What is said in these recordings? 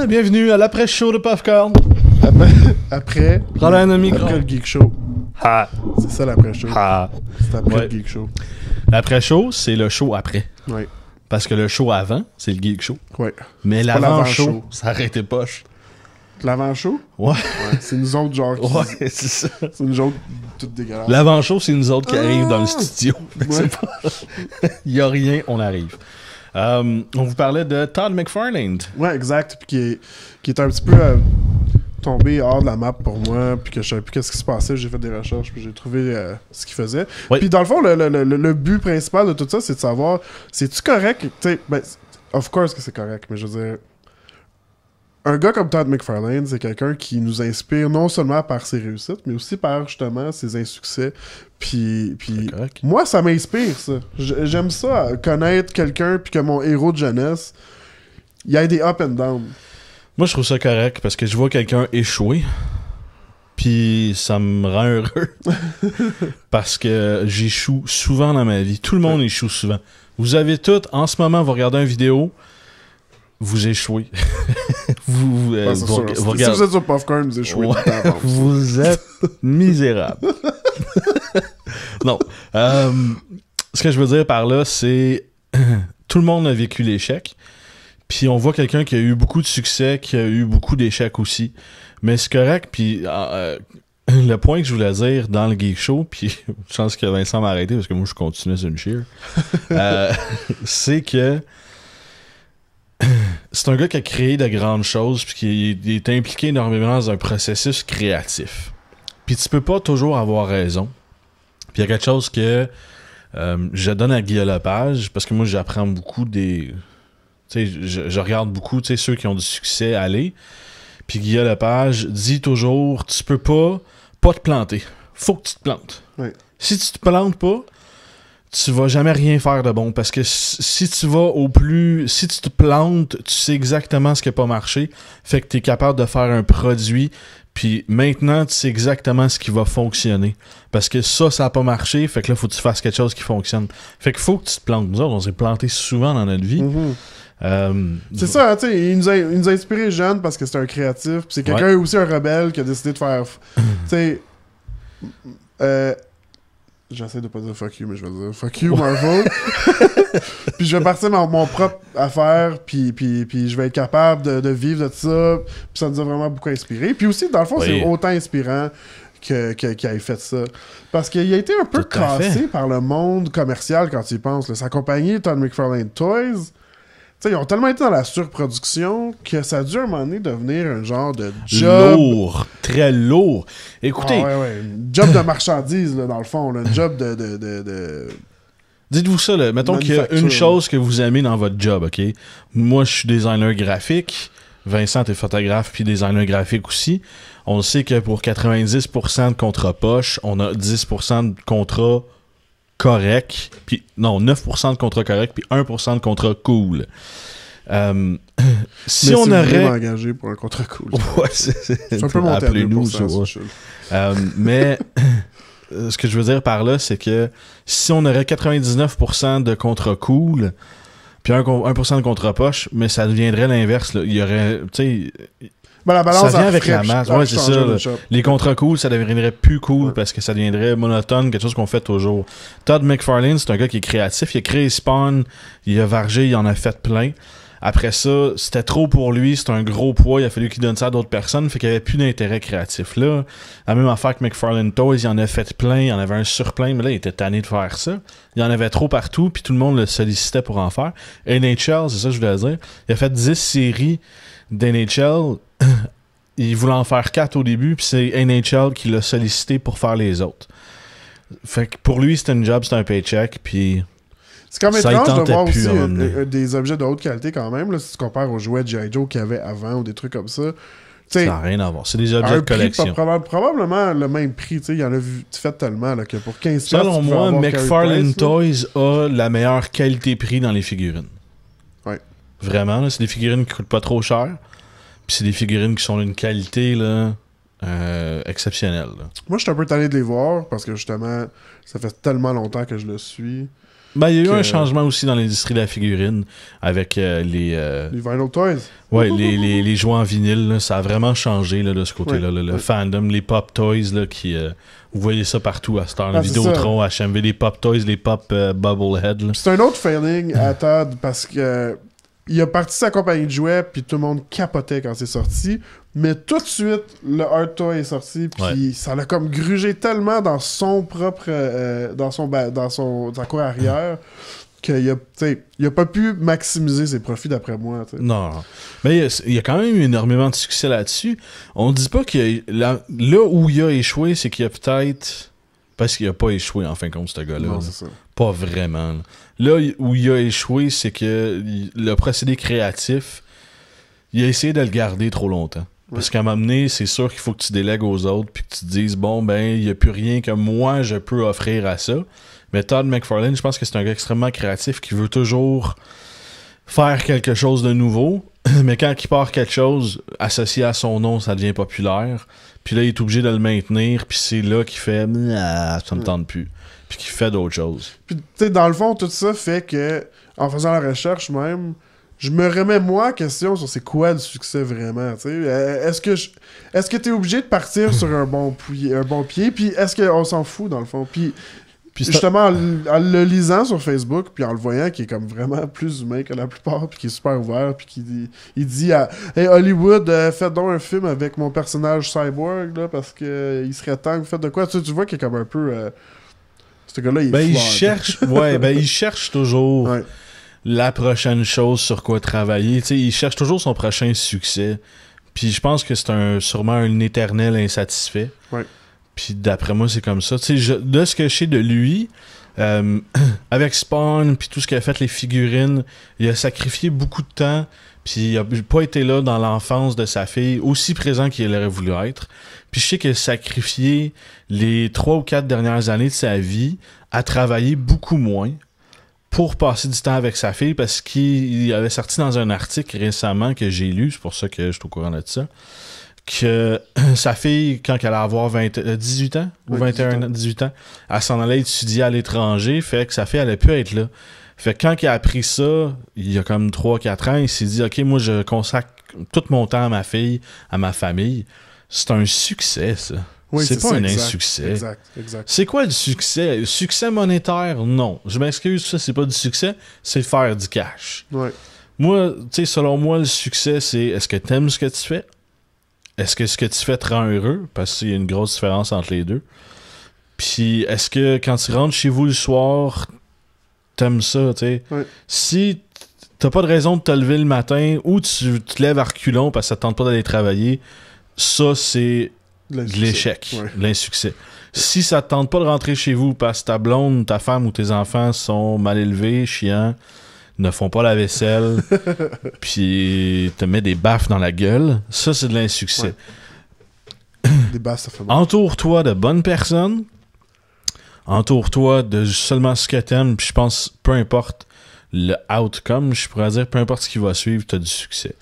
Bienvenue à l'après-show de Popcorn. Après le Geek Show. Ha. C'est ça l'après-show. Ha. C'est après le Geek Show. L'après-show, c'est le show après. Oui. Parce que le show avant, c'est le Geek Show. Oui. Mais l'avant-show, ça arrêtait poche. L'avant-show? Ouais. C'est nous autres, genre. Ouais, c'est ça. C'est nous autres, toutes dégueulasses. L'avant-show, c'est nous autres qui arrivent dans le studio. Ouais. Il n'y a rien, on arrive. On vous parlait de Todd McFarlane. Ouais, exact. Puis qui est un petit peu tombé hors de la map pour moi. Puis que je savais plus qu'est-ce qui se passait. J'ai fait des recherches. Puis j'ai trouvé ce qu'il faisait. Oui. Puis dans le fond, le but principal de tout ça, c'est de savoir, c'est-tu correct? Tu sais, ben, of course que c'est correct. Mais je veux dire, un gars comme Todd McFarlane, c'est quelqu'un qui nous inspire non seulement par ses réussites, mais aussi par justement ses insuccès. Puis moi, ça m'inspire, ça. J'aime ça, connaître quelqu'un, puis que mon héros de jeunesse, il y a des up and down. Moi, je trouve ça correct parce que je vois quelqu'un échouer. Puis ça me rend heureux. Parce que j'échoue souvent dans ma vie. Tout le monde échoue souvent. Vous avez tout, en ce moment, vous regardez une vidéo, vous échouez. vous regardez... Si vous êtes sur Popcorn, vous échouez. Ouais, vous êtes misérable. Non. Ce que je veux dire par là, c'est tout le monde a vécu l'échec. Puis on voit quelqu'un qui a eu beaucoup de succès, qui a eu beaucoup d'échecs aussi. Mais c'est correct. Puis le point que je voulais dire dans le Geek Show, puis je pense que Vincent m'a arrêté parce que moi je continuais sur une cheer, c'est que c'est un gars qui a créé de grandes choses puis qui est impliqué énormément dans un processus créatif. Puis tu peux pas toujours avoir raison. Puis il y a quelque chose que je donne à Guillaume Lepage parce que moi j'apprends beaucoup des... Tu sais, je regarde beaucoup, tu sais, ceux qui ont du succès aller. Puis Guillaume Lepage dit toujours, tu peux pas te planter. Faut que tu te plantes. Ouais. Si tu te plantes pas, tu vas jamais rien faire de bon. Parce que si tu vas si tu te plantes, tu sais exactement ce qui n'a pas marché. Fait que tu es capable de faire un produit. Puis maintenant, tu sais exactement ce qui va fonctionner. Parce que ça n'a pas marché. Fait que là, faut que tu fasses quelque chose qui fonctionne. Fait qu'il faut que tu te plantes. Nous autres, on s'est planté souvent dans notre vie. Mm-hmm. C'est ça, tu sais, il nous a inspiré jeune parce que c'est un créatif. Puis c'est quelqu'un aussi un rebelle qui a décidé de faire. Tu sais. J'essaie de pas dire fuck you, mais je vais dire fuck you, Marvel. Puis je vais partir mon propre affaire, puis je vais être capable de vivre de ça. Puis ça nous a vraiment beaucoup inspiré. Puis aussi, dans le fond, c'est autant inspirant qu'il ait fait ça. Parce qu'il a été un peu cassé par le monde commercial quand tu y penses. Là. Sa compagnie, Todd McFarlane Toys, ils ont tellement été dans la surproduction que ça a dû à un moment donné devenir un genre de job... Lourd, très lourd. Écoutez... job de marchandise, là, dans le fond. Là, un job de... Dites-vous ça, là. Mettons qu'il y a une chose que vous aimez dans votre job, OK? Moi, je suis designer graphique. Vincent est photographe puis designer graphique aussi. On sait que pour 90% de contrats poche, on a 10% de contrats correct, puis non, 9% de contrat correct, puis 1% de contrat cool. Si on aurait engagé pour un contrat cool. Ouais, c'est un peu monté à 2%. Mais ce que je veux dire par là, c'est que si on aurait 99% de contrat cool, puis 1% de contrat poche, mais ça deviendrait l'inverse. Là. Il y aurait, tu sais... Ben, la balance ça vient avec la masse. Ouais, c'est ça. Les contrats cool, ça deviendrait plus cool parce que ça deviendrait monotone, quelque chose qu'on fait toujours. Todd McFarlane, c'est un gars qui est créatif. Il a créé Spawn, il a vargé, il en a fait plein. Après ça, c'était trop pour lui, c'était un gros poids, il a fallu qu'il donne ça à d'autres personnes, fait qu'il n'y avait plus d'intérêt créatif là. La même affaire que McFarlane Toys, il en a fait plein, il en avait un surplein, mais là, il était tanné de faire ça. Il en avait trop partout, puis tout le monde le sollicitait pour en faire. NHL, c'est ça que je voulais dire, il a fait 10 séries d'NHL. Il voulait en faire 4 au début, puis c'est NHL qui l'a sollicité pour faire les autres. Fait que pour lui, c'était une job, c'était un paycheck, puis c'est comme ça étrange de voir plus aussi des objets de haute qualité quand même, là, si tu compares aux jouets G.I. Joe qu'il y avait avant ou des trucs comme ça. Ça n'a rien à voir. C'est des objets de collection. Probablement le même prix. Il y en a fait tellement là, que pour 15$. Selon moi, McFarlane Toys a la meilleure qualité-prix dans les figurines. Ouais. Vraiment, là, c'est des figurines qui coûtent pas trop cher. Puis c'est des figurines qui sont d'une qualité là, exceptionnelle. Là. Moi, je suis un peu tanné de les voir parce que justement, ça fait tellement longtemps que je le suis Ben, il y a eu un changement aussi dans l'industrie de la figurine avec les Vinyl Toys. Ouais, les jouets en vinyle, là, ça a vraiment changé là, de ce côté-là. Le fandom, les Pop Toys, là, vous voyez ça partout à Star. Ah, Vidéotron, HMV, les Pop Toys, les Pop Bubblehead. C'est un autre failing à Todd parce que il a parti sa compagnie de jouets, puis tout le monde capotait quand c'est sorti. Mais tout de suite, le Hard Toy est sorti, puis ça l'a comme grugé tellement dans son propre... dans sa cour arrière qu'il a pas pu maximiser ses profits, d'après moi. T'sais. Non. Mais il y a quand même eu énormément de succès là-dessus. On dit pas que là où il a échoué, c'est qu'il y a peut-être... Parce qu'il a pas échoué, en fin de compte, ce gars-là. Non, là. c'est ça. Pas vraiment. Là où il a échoué, c'est que le procédé créatif, il a essayé de le garder trop longtemps. Parce qu'à un moment donné, c'est sûr qu'il faut que tu délègues aux autres puis que tu te dises, bon, ben, il n'y a plus rien que moi je peux offrir à ça. Mais Todd McFarlane, je pense que c'est un gars extrêmement créatif qui veut toujours faire quelque chose de nouveau. Mais quand il part quelque chose associé à son nom, ça devient populaire. Puis là, il est obligé de le maintenir. Puis c'est là qu'il fait, ça me tente plus. Puis qu'il fait d'autres choses. Puis, tu sais, dans le fond, tout ça fait que, en faisant la recherche même, je me remets moi en question sur c'est quoi le succès vraiment, tu sais. Est-ce que t'es obligé de partir sur un bon pied, puis est-ce qu'on s'en fout dans le fond, puis justement en le lisant sur Facebook, puis en le voyant qui est comme vraiment plus humain que la plupart, puis qui est super ouvert, puis il dit à hey Hollywood, faites donc un film avec mon personnage Cyborg là, parce que il serait temps que vous faites de quoi, tu vois qu'il est comme un peu ce gars-là il cherche toujours. Ouais. La prochaine chose sur quoi travailler. T'sais, il cherche toujours son prochain succès. Puis je pense que c'est sûrement un éternel insatisfait. Ouais. Puis d'après moi, c'est comme ça. De ce que je sais de lui, avec Spawn, puis tout ce qu'il a fait, les figurines, il a sacrifié beaucoup de temps. Puis il a pas été là dans l'enfance de sa fille, aussi présent qu'il aurait voulu être. Puis je sais qu'il a sacrifié les 3 ou 4 dernières années de sa vie à travailler beaucoup moins pour passer du temps avec sa fille, parce qu'il avait sorti dans un article récemment que j'ai lu, c'est pour ça que je suis au courant de ça, que sa fille, quand elle allait avoir 18 ans, ou 21 ans, 18 ans, elle s'en allait étudier à l'étranger, fait que sa fille allait plus être là. Fait que quand il a appris ça, il y a comme 3-4 ans, il s'est dit, OK, moi, je consacre tout mon temps à ma fille, à ma famille. C'est un succès, ça. Oui, c'est pas un insuccès. Exact. C'est quoi le succès? Le succès monétaire? Non. Je m'excuse, ça, c'est pas du succès, c'est faire du cash. Ouais. Moi, tu sais, selon moi, le succès, c'est est-ce que t'aimes ce que tu fais? Est-ce que ce que tu fais te rend heureux? Parce qu'il y a une grosse différence entre les deux. Puis, est-ce que quand tu rentres chez vous le soir, t'aimes ça, tu sais? Ouais. Si t'as pas de raison de te lever le matin ou tu te lèves à reculons parce que ça te tente pas d'aller travailler, ça, c'est l'échec, l'insuccès. Si ça te tente pas de rentrer chez vous parce que ta blonde, ta femme ou tes enfants sont mal élevés, chiants, ne font pas la vaisselle, puis te met des baffes dans la gueule, ça c'est de l'insuccès. Ouais. Des baffes, ça fait mal. Entoure-toi de bonnes personnes, entoure-toi de seulement ce que t'aimes, puis je pense, peu importe le outcome, je pourrais dire, peu importe ce qui va suivre, t'as du succès.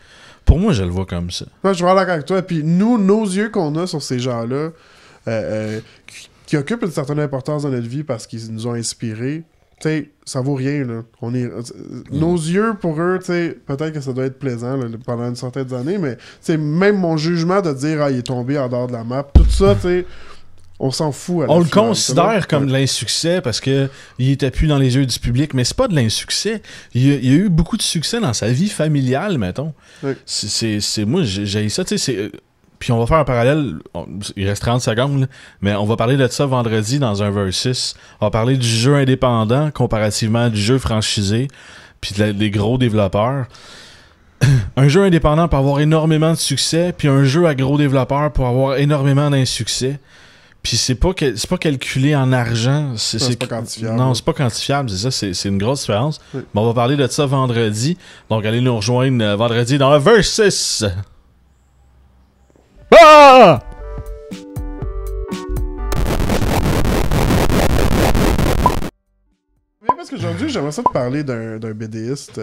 Pour moi, je le vois comme ça. Ouais, je vais d'accord avec toi. Puis nous, nos yeux qu'on a sur ces gens-là, qui occupent une certaine importance dans notre vie parce qu'ils nous ont inspirés, tu sais, ça vaut rien, là. Nos yeux, pour eux, tu sais, peut-être que ça doit être plaisant là, pendant une certaine années, mais même mon jugement de dire « Ah, il est tombé en dehors de la map », tout ça, tu sais... On s'en fout. On le considère comme de l'insuccès parce que il était plus dans les yeux du public, mais c'est pas de l'insuccès. Il y a eu beaucoup de succès dans sa vie familiale, mettons. Oui. Moi, j'ai ça, tu sais. Puis on va faire un parallèle. Il reste 30 secondes, là, mais on va parler de ça vendredi dans un Versus. On va parler du jeu indépendant comparativement du jeu franchisé, puis des gros développeurs. Un jeu indépendant peut avoir énormément de succès, puis un jeu à gros développeurs peut avoir énormément d'insuccès. Puis c'est pas calculé en argent. C'est pas quantifiable. Non, c'est pas quantifiable, c'est ça, c'est une grosse différence. Oui. Mais on va parler de ça vendredi. Donc allez nous rejoindre vendredi dans le Versus. Ah! Parce qu'aujourd'hui, j'aimerais ça te parler d'un BDiste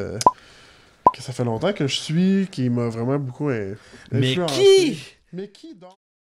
que ça fait longtemps que je suis, qui m'a vraiment beaucoup influencé. Mais qui? Mais qui donc?